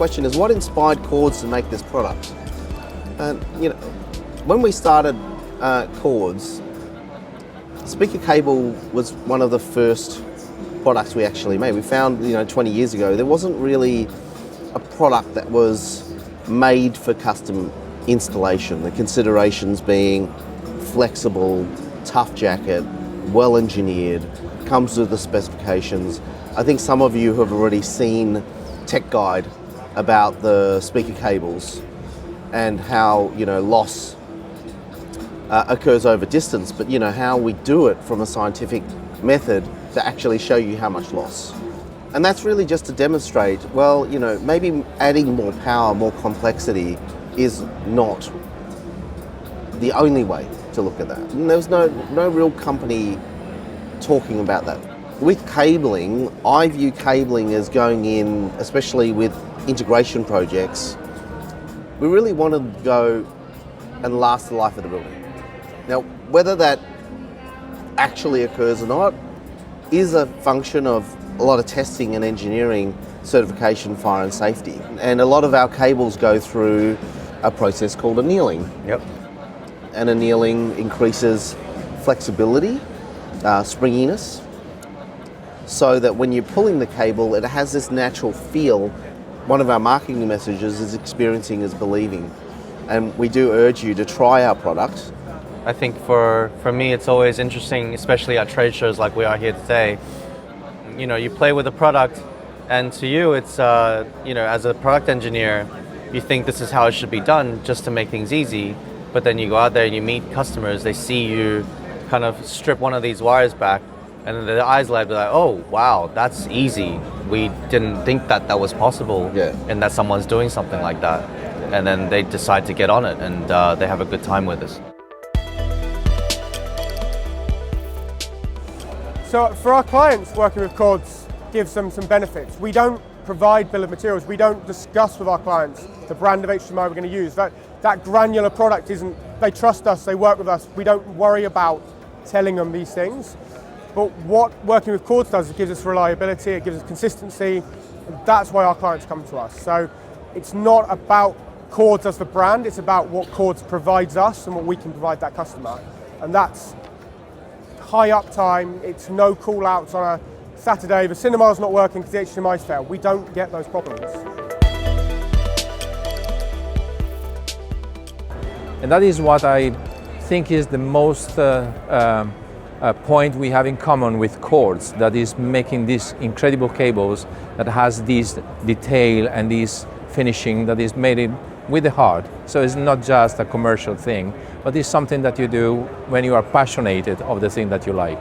question is, what inspired Kordz to make this product? And when we started Kordz, speaker cable was one of the first products we actually made. We found 20 years ago there wasn't really a product that was made for custom installation. The considerations being flexible, tough jacket, well engineered, comes with the specifications. I think some of you have already seen Tech Guide about the speaker cables and how loss occurs over distance, but how we do it from a scientific method to actually show you how much loss. And that's really just to demonstrate, well, maybe adding more power, more complexity is not the only way to look at that. And there's no real company talking about that. With cabling, I view cabling as going in, especially with integration projects, we really want to go and last the life of the building. Now, whether that actually occurs or not is a function of a lot of testing and engineering, certification, fire and safety. And a lot of our cables go through a process called annealing. Yep. And annealing increases flexibility, springiness, so that when you're pulling the cable, it has this natural feel. One of our marketing messages is experiencing is believing. And we do urge you to try our product. I think for me, it's always interesting, especially at trade shows like we are here today. You play with a product, and to you, it's, as a product engineer, you think this is how it should be done just to make things easy. But then you go out there and you meet customers, they see you kind of strip one of these wires back, and then their eyes light up, like, oh, wow, that's easy. We didn't think that was possible, and that someone's doing something like that. And then they decide to get on it, and they have a good time with us. So for our clients, working with Kordz gives them some benefits. We don't provide bill of materials. We don't discuss with our clients the brand of HDMI we're going to use. That granular product isn't, they trust us, they work with us. We don't worry about telling them these things. But what working with Kordz does, it gives us reliability, it gives us consistency. And that's why our clients come to us. So it's not about Kordz as the brand, it's about what Kordz provides us and what we can provide that customer. And that's high uptime, it's no call outs on a Saturday, the cinema's not working because the HDMI's failed. We don't get those problems. And that is what I think is the most point we have in common with Kordz, that is making these incredible cables that has this detail and this finishing that is made with the heart. So it's not just a commercial thing, but it's something that you do when you are passionate of the thing that you like.